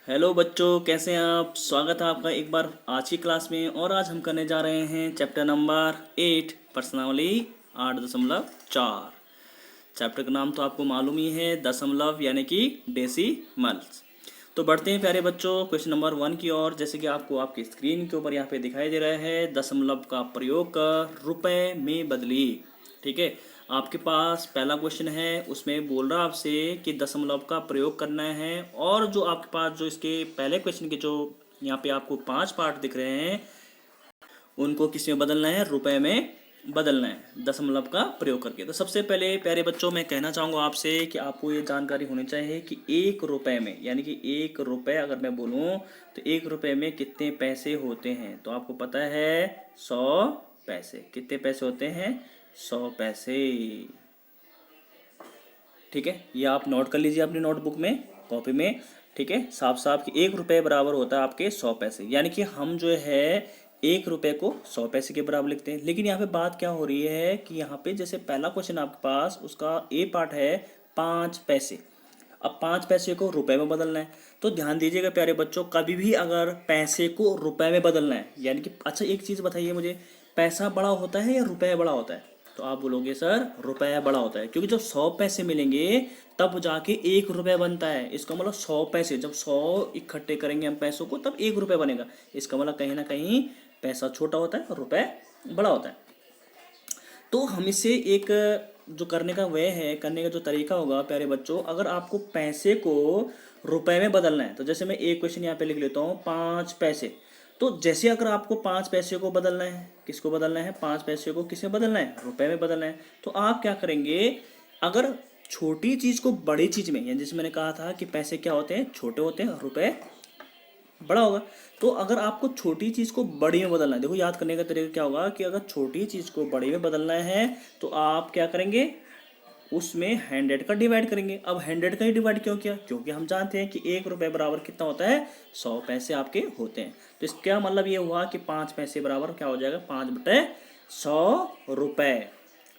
Hello बच्चों, कैसे हैं आप। स्वागत है आपका एक बार आज की क्लास में। और आज हम करने जा रहे हैं चैप्टर नंबर 8 प्रश्नावली 8.4। चैप्टर का नाम तो आपको मालूम ही है, दशमलव यानी कि डेसिमल्स। तो बढ़ते हैं प्यारे बच्चों क्वेश्चन नंबर 1 की ओर। जैसे कि आपको आपकी स्क्रीन के ऊपर यहाँ पे दिखाई दे रहा है, दशमलव का प्रयोग कर रुपए में बदली। ठीक है, आपके पास पहला क्वेश्चन है, उसमें बोल रहा आपसे कि दशमलव का प्रयोग करना है। और जो आपके पास जो इसके पहले क्वेश्चन के जो यहाँ पे आपको 5 पार्ट दिख रहे हैं, उनको किस में बदलना है, रुपए में बदलना है दशमलव का प्रयोग करके। तो सबसे पहले प्यारे बच्चों मैं कहना चाहूँगा आपसे कि आपको ये जानकारी होनी चाहिए कि 1 रुपए में, यानी कि 1 रुपए अगर मैं बोलूँ तो 1 रुपए में कितने पैसे होते हैं। तो आपको पता है 100 पैसे। कितने पैसे होते हैं? 100 पैसे। ठीक है, ये आप नोट कर लीजिए अपनी नोटबुक में, कॉपी में। ठीक है, साफ साफ कि 1 रुपए बराबर होता है आपके 100 पैसे। यानी कि हम जो है 1 रुपए को 100 पैसे के बराबर लिखते हैं। लेकिन यहाँ पे बात क्या हो रही है कि यहाँ पे जैसे पहला क्वेश्चन आपके पास, उसका ए पार्ट है 5 पैसे। अब 5 पैसे को रुपए में बदलना है। तो ध्यान दीजिएगा प्यारे बच्चों, कभी भी अगर पैसे को रुपए में बदलना है, यानी कि अच्छा एक चीज़ बताइए मुझे, पैसा बड़ा होता है या रुपया बड़ा होता है? तो आप बोलोगे सर रुपया बड़ा होता है, क्योंकि जब 100 पैसे मिलेंगे तब जाके 1 रुपया बनता है। इसका मतलब 100 पैसे, जब 100 इकट्ठे करेंगे हम पैसों को, तब 1 रुपया बनेगा। इसका मतलब कहीं ना कहीं पैसा छोटा होता है और रुपया बड़ा होता है। तो हम इसे एक जो करने का वे है, करने का जो तरीका होगा प्यारे बच्चों, अगर आपको पैसे को रुपए में बदलना है, तो जैसे मैं एक क्वेश्चन यहाँ पे लिख लेता हूँ 5 पैसे। तो जैसे अगर आपको 5 पैसे को बदलना है, किसको बदलना है? 5 पैसे को किसे बदलना है? रुपए में बदलना है। तो आप क्या करेंगे, अगर छोटी चीज को बड़ी चीज में, यानी जैसे मैंने कहा था कि पैसे क्या होते हैं? छोटे होते हैं, रुपए बड़ा होगा। तो अगर आपको छोटी चीज़ को बड़ी में बदलना है, देखो याद करने का तरीका क्या होगा कि अगर छोटी चीज़ को बड़ी में बदलना है तो आप क्या करेंगे, उसमें 100 का डिवाइड करेंगे। अब 100 का ही डिवाइड क्यों किया? क्योंकि हम जानते हैं कि 1 रुपए बराबर कितना होता है? 100 पैसे आपके होते हैं। तो इसका मतलब ये हुआ कि 5 पैसे बराबर क्या हो जाएगा? 5/100 रुपए।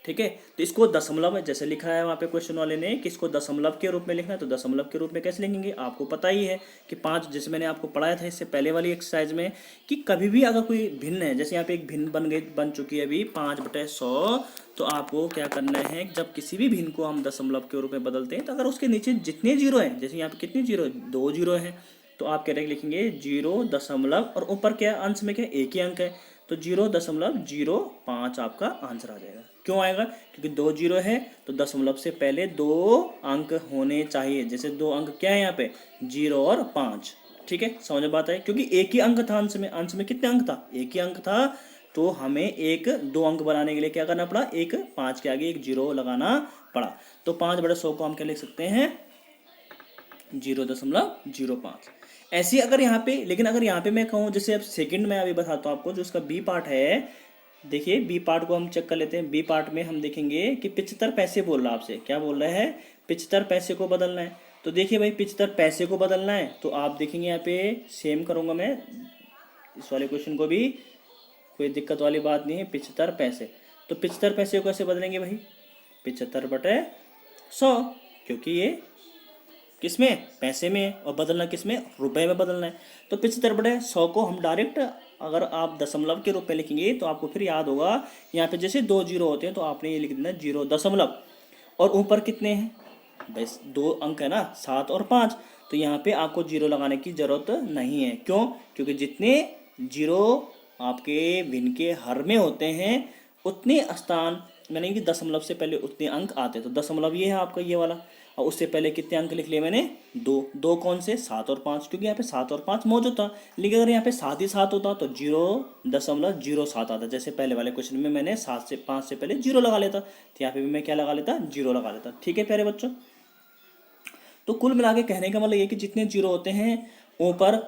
ठीक है, तो इसको दशमलव में जैसे लिखा है वहाँ पे क्वेश्चन वाले ने कि इसको दशमलव के रूप में लिखना है, तो दशमलव के रूप में कैसे लिखेंगे? आपको पता ही है कि 5, जैसे मैंने आपको पढ़ाया था इससे पहले वाली एक्सरसाइज में, कि कभी भी अगर कोई भिन्न है, जैसे यहाँ पे एक भिन्न बन चुकी है अभी 5/100। तो आपको क्या करना है, जब किसी भी भिन्न को हम दशमलव के रूप में बदलते हैं, तो अगर उसके नीचे जितने जीरो हैं, जैसे यहाँ पे कितने जीरो, 2 जीरो हैं, तो आप क्या लिखेंगे 0 दशमलव, और ऊपर क्या अंश में क्या एक ही अंक है, तो 0.05 आपका आंसर आ जाएगा। क्यों आएगा? क्योंकि 2 जीरो है तो दशमलव से पहले 2 अंक होने चाहिए। जैसे 2 अंक क्या है यहाँ पे? 0 और 5। ठीक है, समझ में बात है, क्योंकि एक ही अंक था अंश में। अंश में कितने अंक था? एक ही अंक था। तो हमें एक 2 अंक बनाने के लिए क्या करना पड़ा? एक 5 के आगे एक 0 लगाना पड़ा। तो 5/100 को हम क्या लिख सकते हैं? 0.05। ऐसी अगर यहाँ पे, लेकिन अगर यहाँ पे मैं कहूँ, जैसे अब सेकंड में अभी बताता हूँ आपको, जो इसका बी पार्ट है, देखिए बी पार्ट को हम चेक कर लेते हैं। बी पार्ट में हम देखेंगे कि 75 पैसे बोल रहा है आपसे। क्या बोल रहा है? 75 पैसे को बदलना है। तो देखिए भाई 75 पैसे को बदलना है, तो आप देखेंगे यहाँ पे सेम करूँगा मैं इस वाले क्वेश्चन को भी, कोई दिक्कत वाली बात नहीं है। 75 पैसे, तो 75 पैसे को कैसे बदलेंगे भाई? 75/100, क्योंकि ये किसमें? पैसे में, और बदलना किसमें? रुपए में बदलना है। तो 75/100 को हम डायरेक्ट, अगर आप दशमलव के रूप में लिखेंगे तो आपको फिर याद होगा, यहाँ पे जैसे 2 जीरो होते हैं तो आपने ये लिख देना 0 दशमलव, और ऊपर कितने हैं? बस 2 अंक है ना, 7 और 5। तो यहाँ पे आपको जीरो लगाने की जरूरत नहीं है। क्यों? क्योंकि जितने जीरो आपके भिन्न के हर में होते हैं, उतने स्थान, मैंने कि दशमलव से पहले उतने अंक आते हैं। तो दशमलव ये है आपका, ये वाला। और उससे पहले कितने अंक लिख लिए मैंने? 2। 2 कौन से? 7 और 5, क्योंकि यहाँ पे 7 और 5 मौजूद था। लेकिन अगर यहाँ पे 7 ही 7 होता तो 0.07 आता। जैसे पहले वाले क्वेश्चन में मैंने 5 से पहले 0 लगा लेता, तो यहाँ पे भी मैं क्या लगा लेता? 0 लगा लेता। ठीक है प्यारे बच्चों, तो कुल मिला के कहने का मतलब ये कि जितने जीरो होते हैं, ऊपर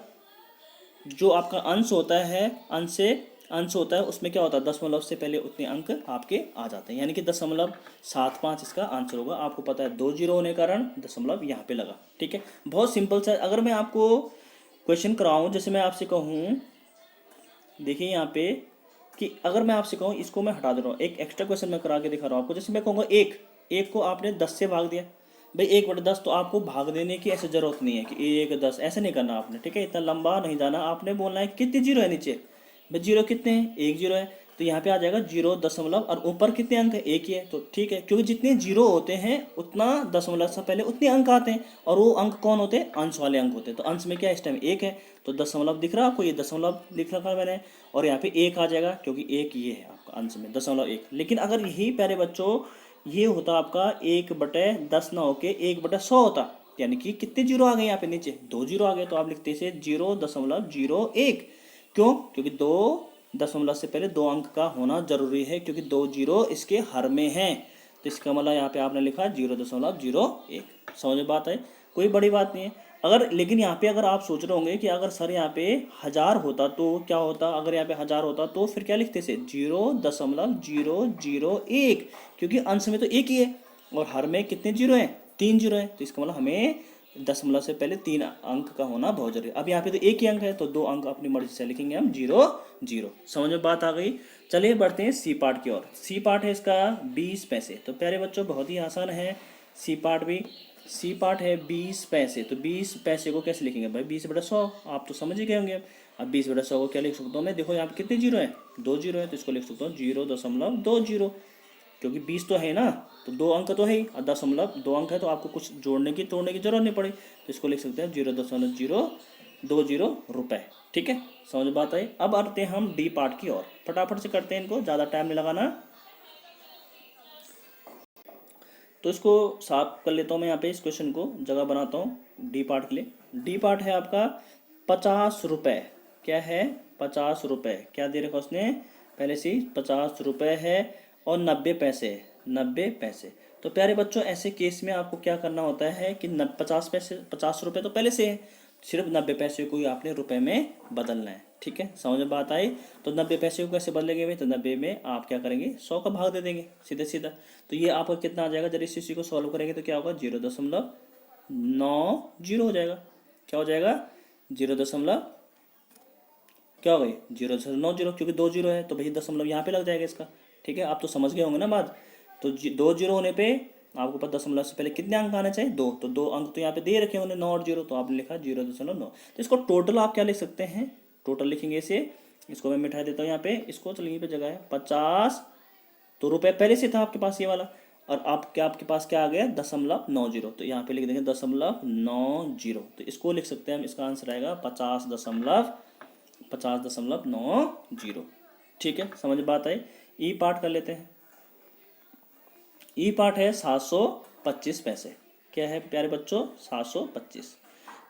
जो आपका अंश होता है, अंश होता है, उसमें क्या होता है? दशमलव से पहले उतने अंक आपके आ जाते हैं, यानी कि 0.75 इसका आंसर होगा। आपको पता है 2 जीरो होने के कारण दशमलव यहाँ पे लगा। ठीक है, बहुत सिंपल सा। अगर मैं आपको क्वेश्चन कराऊं, जैसे मैं आपसे कहूँ, देखिए यहाँ पे, कि अगर मैं आपसे कहूँ, इसको मैं हटा दे रहा हूँ, एक एक्स्ट्रा क्वेश्चन मैं करा के दिखा रहा हूँ आपको। जैसे मैं कहूँगा एक, एक को आपने 10 से भाग दिया, भाई 1/10 तो आपको भाग देने की ऐसी जरूरत नहीं है कि 1/10 ऐसे नहीं करना आपने, ठीक है, इतना लंबा नहीं जाना, आपने बोलना है कितने जीरो है नीचे, भाई जीरो कितने हैं, एक जीरो है, तो यहाँ पे आ जाएगा 0 दशमलव, और ऊपर कितने अंक है, एक ही है, तो ठीक है, क्योंकि जितने जीरो होते हैं उतना दशमलव से पहले उतने अंक आते हैं, और वो अंक कौन होते हैं, अंश वाले अंक होते हैं, तो अंश में क्या इस टाइम एक है, तो दशमलव दिख रहा है आपको, ये दशमलव लिख रखा है मैंने, और यहाँ पे एक आ जाएगा क्योंकि एक ये है आपका अंश में 0.1। लेकिन अगर यही प्यारे बच्चों ये होता आपका 1/10 ना होके 1/100 होता, यानी कि कितने जीरो आ गए यहाँ पे नीचे, दो जीरो आ गए, तो आप लिखते इसे 0.01। क्यों, क्योंकि दो दशमलव से पहले दो अंक का होना जरूरी है, क्योंकि दो जीरो इसके हर में है, तो इसका मतलब यहाँ पे आपने लिखा 0.01। समझ में बात है, कोई बड़ी बात नहीं है। अगर लेकिन यहाँ पे अगर आप सोच रहे होंगे कि अगर सर यहाँ पे 1000 होता तो क्या होता, अगर यहाँ पे 1000 होता तो फिर क्या लिखते से 0.001, क्योंकि अंश में तो एक ही है और हर में कितने जीरो हैं, 3 जीरो हैं, तो इसका मतलब हमें दशमलव से पहले 3 अंक का होना बहुत जरूरी है। अब यहाँ पे तो एक ही अंक है तो 2 अंक अपनी मर्जी से लिखेंगे हम 0 0। समझ में बात आ गई। चलिए बढ़ते हैं सी पार्ट की ओर। सी पार्ट है इसका 20 पैसे। तो प्यारे बच्चों बहुत ही आसान है सी पार्ट भी। सी पार्ट है 20 पैसे। तो 20 पैसे को कैसे लिखेंगे भाई, 20/100, आप तो समझ ही गए होंगे। अब 20/100 को क्या लिख सकता हूँ मैं, देखो यहाँ पे कितने जीरो है, 2 जीरो है, तो इसको लिख सकता हूँ 0.20, क्योंकि 20 तो है ना, तो 2 अंक तो है ही, और दशमलव 2 अंक है, तो आपको कुछ जोड़ने की तोड़ने की जरूरत नहीं पड़ी, तो इसको लिख सकते हैं 0.020 रुपए। ठीक है, समझ बात आई। अब आते हैं हम डी पार्ट की ओर, फटाफट से करते हैं इनको, ज़्यादा टाइम नहीं लगाना। तो इसको साफ कर लेता हूँ मैं, यहाँ पे इस क्वेश्चन को जगह बनाता हूँ डी पार्ट के लिए। डी पार्ट है आपका 50 रुपये। क्या है, 50 रुपये। क्या दे रखा उसने पहले से, 50 रुपये है, और 90 पैसे है, 90 पैसे। तो प्यारे बच्चों ऐसे केस में आपको क्या करना होता है कि 50 पैसे, 50 रुपये तो पहले से है, सिर्फ 90 पैसे को ही आपने रुपए में बदलना है। ठीक है, समझ में बात आई। तो 90 पैसे को कैसे बदलेंगे भाई, तो 90 में आप क्या करेंगे, 100 का भाग दे देंगे सीधे सीधा। तो ये आपका कितना आ जाएगा, जब इस चीज़ को सॉल्व करेंगे तो क्या होगा, 0.90 हो जाएगा। क्या हो जाएगा, 0 दशमलव क्या हो गई, 0.90, क्योंकि 2 जीरो है तो भाई दशमलव यहाँ पे लग जाएगा इसका। ठीक है, आप तो समझ गए होंगे ना बात। तो 2 जीरो होने पे आपको पता दशमलव से पहले कितने अंक आने चाहिए, 2, तो 2 अंक तो यहाँ पे दे रखे होंगे 9 और 0, तो आपने लिखा 0.9। तो इसको टोटल आप क्या लिख सकते हैं, टोटल लिखेंगे इसे, इसको मैं मिटा देता हूँ यहाँ पे, इसको चलिए यहीं पे जगह है 50, तो रुपए पहले से था आपके पास ये वाला, और आप क्या आपके पास क्या आ गया 0.90, तो यहाँ पे लिख देंगे 0.90, तो इसको लिख सकते हैं हम, इसका आंसर आएगा 50.90। ठीक है, समझ बात आई। ई पार्ट कर लेते हैं। ई पार्ट है 725 पैसे। क्या है प्यारे बच्चों, 725।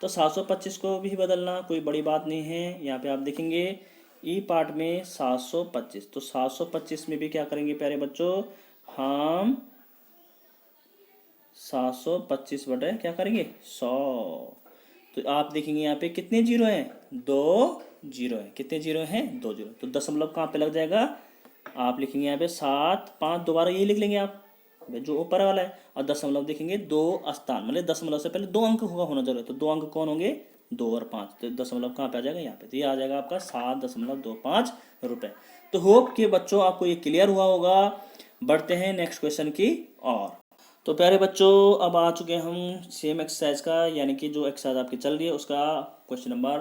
तो 725 को भी बदलना कोई बड़ी बात नहीं है। यहाँ पे आप देखेंगे ई पार्ट में 725, तो 725 में भी क्या करेंगे प्यारे बच्चों, हम 725 बटे क्या करेंगे 100। तो आप देखेंगे यहाँ पे कितने जीरो हैं, 2 जीरो है। कितने जीरो हैं, 2 जीरो। तो दशमलव कहाँ पे लग जाएगा, आप लिखेंगे यहाँ पे 7 5, दोबारा ये लिख लेंगे आप जो ऊपर वाला है, और दशमलव देखेंगे 2 स्थान, मतलब दशमलव से पहले 2 अंक होना जरूरी है, तो 2 अंक कौन होंगे, 2 और 5, तो दशमलव कहाँ पे आ जाएगा, यहाँ पे, तो ये आ जाएगा आपका 7.25 रुपये। तो होप कि बच्चों आपको ये क्लियर हुआ होगा। बढ़ते हैं नेक्स्ट क्वेश्चन की और। तो प्यारे बच्चों अब आ चुके हैं हम सेम एक्सरसाइज का, यानी कि जो एक्सरसाइज आपकी चल रही है उसका क्वेश्चन नंबर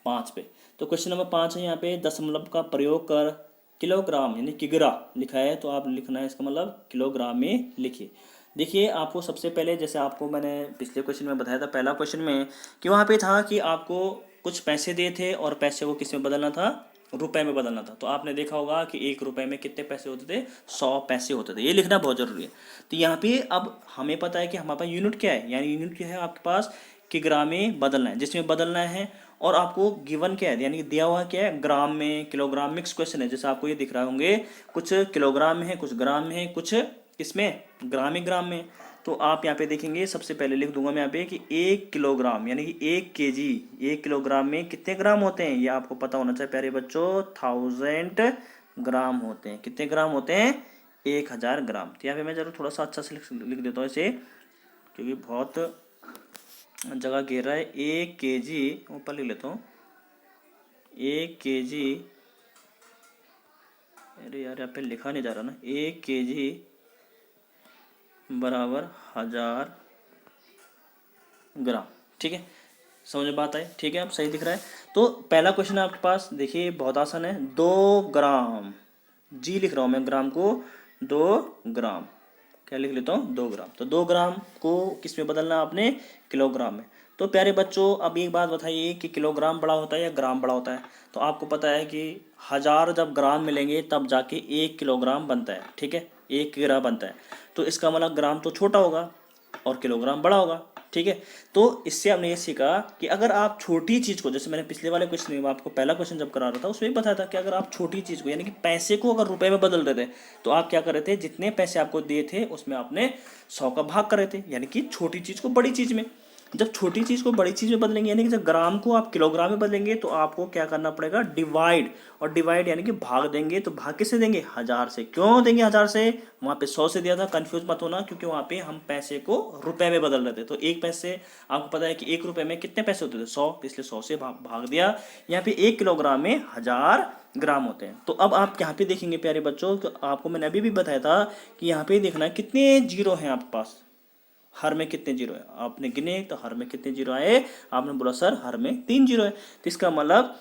5 पे। तो क्वेश्चन नंबर 5 है यहाँ पे, दशमलव का प्रयोग कर किलोग्राम यानी किग्रा लिखा है, तो आप लिखना है इसका मतलब किलोग्राम में लिखिए। देखिए आपको सबसे पहले, जैसे आपको मैंने पिछले क्वेश्चन में बताया था, पहला क्वेश्चन में कि वहाँ पे था कि आपको कुछ पैसे दिए थे और पैसे को किस में बदलना था, रुपए में बदलना था। तो आपने देखा होगा कि 1 रुपए में कितने पैसे होते थे, 100 पैसे होते थे। ये लिखना बहुत जरूरी है। तो यहाँ पे अब हमें पता है कि हमारे पास यूनिट क्या है, यानी यूनिट क्या है आपके पास, किग्रा में बदलना है, जिसमें बदलना है, और आपको गिवन क्या है, यानी कि दिया हुआ क्या है, ग्राम में, किलोग्राम, मिक्स क्वेश्चन है। जैसे आपको ये दिख रहा होंगे, कुछ किलोग्राम में है, कुछ ग्राम में है, कुछ किसमें, ग्राम में। तो आप यहाँ पे देखेंगे, सबसे पहले लिख दूंगा मैं यहाँ पे कि 1 किलोग्राम यानी कि 1 केजी, 1 किलोग्राम में कितने ग्राम होते हैं, ये आपको पता होना चाहिए प्यारे बच्चों, 1000 ग्राम होते हैं। कितने ग्राम होते हैं, 1000 ग्राम। तो यहाँ पे मैं जरूर थोड़ा सा अच्छा से लिख देता हूँ इसे, क्योंकि बहुत जगह घेर रहा है। 1 केजी ऊपर लिख लेता हूँ, 1 केजी, अरे यार यहाँ पे लिखा नहीं जा रहा ना, 1 केजी बराबर 1000 ग्राम। ठीक है, समझ में बात आई? ठीक है, अब सही दिख रहा है। तो पहला क्वेश्चन है आपके पास, देखिए बहुत आसान है। 2 ग्राम, जी लिख रहा हूँ मैं, ग्राम को 2 ग्राम, क्या लिख लेता हूँ 2 ग्राम। तो 2 ग्राम को किस में बदलना है आपने? किलोग्राम में। तो प्यारे बच्चों अब एक बात बताइए कि किलोग्राम बड़ा होता है या ग्राम बड़ा होता है? तो आपको पता है कि 1000 जब ग्राम मिलेंगे तब जाके 1 किलोग्राम बनता है। ठीक है, 1 किग्रा बनता है। तो इसका मतलब ग्राम तो छोटा होगा और किलोग्राम बड़ा होगा। ठीक है, तो इससे हमने ये सीखा कि अगर आप छोटी चीज़ को, जैसे मैंने पिछले वाले क्वेश्चन में आपको पहला क्वेश्चन जब करा रहा था उसमें भी बताया था कि अगर आप छोटी चीज़ को यानी कि पैसे को अगर रुपए में बदल रहे थे तो आप क्या कर रहे थे, जितने पैसे आपको दिए थे उसमें आपने 100 का भाग कर रहे थे, यानी कि छोटी चीज़ को बड़ी चीज़ में। जब छोटी चीज़ को बड़ी चीज़ में बदलेंगे यानी कि जब ग्राम को आप किलोग्राम में बदलेंगे तो आपको क्या करना पड़ेगा, डिवाइड। और डिवाइड यानी कि भाग देंगे, तो भाग किससे देंगे? 1000 से। क्यों देंगे 1000 से? वहाँ पे 100 से दिया था, कंफ्यूज मत होना, क्योंकि वहाँ पे हम पैसे को रुपए में बदल रहे थे। तो एक पैसे, आपको पता है कि 1 रुपए में कितने पैसे होते थे? 100, इसलिए 100 से भाग दिया। यहाँ पे 1 किलोग्राम में 1000 ग्राम होते हैं। तो अब आप यहाँ पे देखेंगे प्यारे बच्चों, तो आपको मैंने अभी भी बताया था कि यहाँ पे देखना है कितने जीरो हैं आपके पास, हर में कितने जीरो है। आपने गिने तो हर में कितने जीरो आए? आपने बोला सर हर में 3 जीरो है। तो इसका मतलब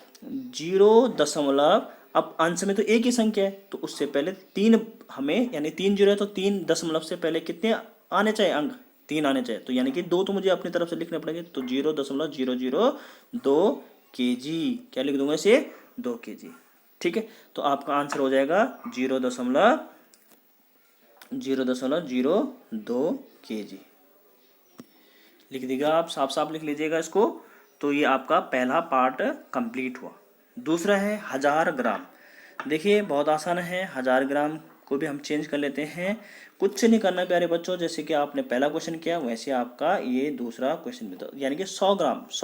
0 अब अंश में तो एक ही संख्या है, तो उससे पहले 3 हमें, यानी 3 जीरो है तो 3 दशमलव से पहले कितने आने चाहिए? अंक 3 आने चाहिए। तो यानी कि 2 तो मुझे अपनी तरफ से लिखने पड़ेंगे। तो 0.002 kg, क्या लिख दूंगा इसे? 2 kg। ठीक है, तो आपका आंसर हो जाएगा 0.02 kg। लिख दीजिएगा आप, साफ साफ लिख लीजिएगा इसको। तो ये आपका पहला पार्ट कंप्लीट हुआ। दूसरा है 1000 ग्राम। देखिए बहुत आसान है, 1000 ग्राम को भी हम चेंज कर लेते हैं। कुछ नहीं करना प्यारे बच्चों, जैसे कि आपने पहला क्वेश्चन किया वैसे आपका ये दूसरा क्वेश्चन भी था, यानी कि 100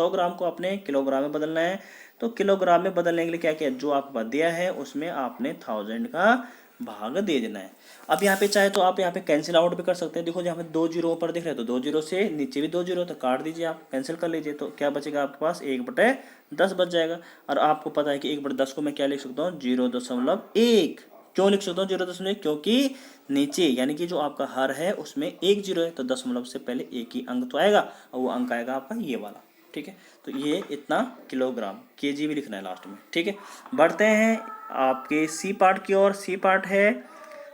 ग्राम को आपने किलोग्राम में बदलना है। तो किलोग्राम में बदलने के लिए क्या किया, जो आपको दिया है उसमें आपने 1000 का भाग दे देना है। अब यहाँ पे चाहे तो आप यहाँ पे कैंसिल आउट भी कर सकते हैं। देखो यहाँ पे 2 जीरो ऊपर दिख रहे हैं, तो 2 जीरो से नीचे भी 2 जीरो, तो काट दीजिए आप, कैंसिल कर लीजिए। तो क्या बचेगा आपके पास? 1/10 बच जाएगा। और आपको पता है कि 1/10 को मैं क्या लिख सकता हूँ? 0.1। क्यों लिख सकता हूँ 0.1? क्योंकि नीचे यानी कि जो आपका हर है उसमें 1 जीरो है, तो दशमलव से पहले एक ही अंक तो आएगा, और वो अंक आएगा आपका ये वाला। ठीक है, तो ये इतना किलोग्राम, केजी भी लिखना है लास्ट में। ठीक है, बढ़ते हैं आपके सी पार्ट की ओर। सी पार्ट है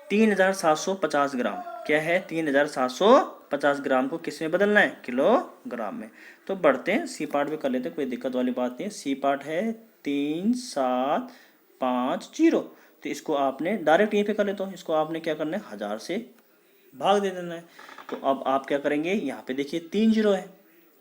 3750 ग्राम। क्या है? 3750 ग्राम को किस में बदलना है? किलोग्राम में। तो बढ़ते हैं सी पार्ट भी कर लेते हैं, कोई दिक्कत वाली बात नहीं है। सी पार्ट है 3750। तो इसको आपने डायरेक्ट यहीं पे कर लेते हो, इसको आपने क्या करना है? 1000 से भाग दे देना है। तो अब आप क्या करेंगे, यहाँ पे देखिए 3 जीरो है,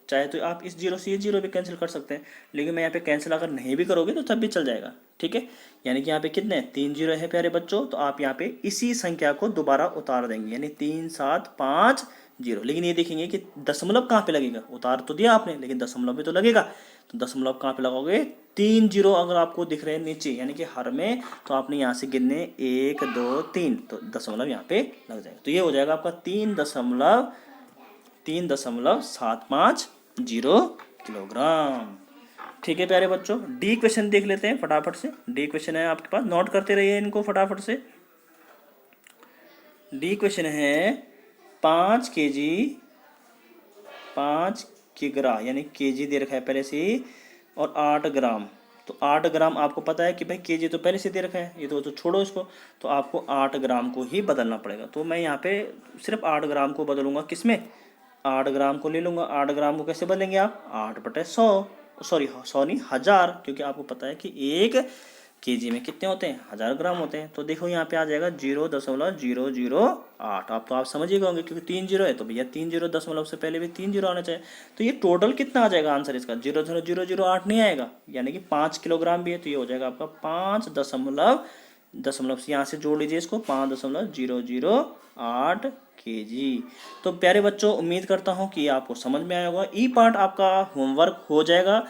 चाहे तो आप इस जीरो से ये जीरो भी कैंसिल कर सकते हैं, लेकिन मैं यहाँ पे कैंसिल अगर नहीं भी करोगे तो तब भी चल जाएगा। ठीक है, यानी कि यहाँ पे कितने 3 जीरो है प्यारे बच्चों। तो आप यहाँ पे इसी संख्या को दोबारा उतार देंगे, यानी 3750। लेकिन ये देखेंगे कि दशमलव कहाँ पे लगेगा, उतार तो दिया आपने लेकिन दशमलव भी तो लगेगा। तो दशमलव कहाँ पे लगाओगे? 3 जीरो अगर आपको दिख रहे हैं नीचे यानी कि हर में, तो आपने यहाँ से गिनने 1 2 3, तो दशमलव यहाँ पे लग जाएगा। तो ये हो जाएगा आपका 3.750 किलोग्राम। ठीक है प्यारे बच्चों, डी क्वेश्चन देख लेते हैं फटाफट से। डी क्वेश्चन है आपके पास, नोट करते रहिए इनको फटाफट से। डी क्वेश्चन है 5 केजी 5 किग्रा, यानी केजी दे रखा है पहले से ही, और 8 ग्राम। तो 8 ग्राम आपको पता है कि भाई केजी तो पहले से दे रखा है, ये तो छोड़ो इसको। तो आपको 8 ग्राम को ही बदलना पड़ेगा। तो मैं यहाँ पे सिर्फ 8 ग्राम को बदलूंगा, किसमें? 8 ग्राम को ले लूँगा। 8 ग्राम को कैसे बदलेंगे आप? 8/100, सॉरी 100 नहीं 1000, क्योंकि आपको पता है कि 1 केजी में कितने होते हैं? 1000 ग्राम होते हैं। तो देखो यहाँ पे आ जाएगा 0.008। आप समझ ही होंगे क्योंकि 3 जीरो है, तो भैया 3 जीरो दशमलव से पहले भी 3 जीरो आना चाहिए। तो ये टोटल कितना आ जाएगा आंसर इसका? 0.008 नहीं आएगा, यानी कि 5 किलोग्राम भी है, तो ये हो जाएगा आपका 5 दशमलव से यहाँ से जोड़ लीजिए इसको, 5.008 केजी। तो प्यारे बच्चों उम्मीद करता हूँ कि आपको समझ में आया होगा। ई पार्ट आपका होमवर्क हो जाएगा।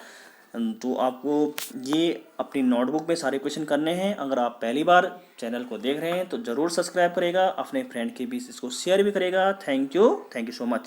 तो आपको ये अपनी नोटबुक में सारे क्वेश्चन करने हैं। अगर आप पहली बार चैनल को देख रहे हैं तो ज़रूर सब्सक्राइब करेगा, अपने फ्रेंड के बीच इसको शेयर भी करेगा। Thank you so much.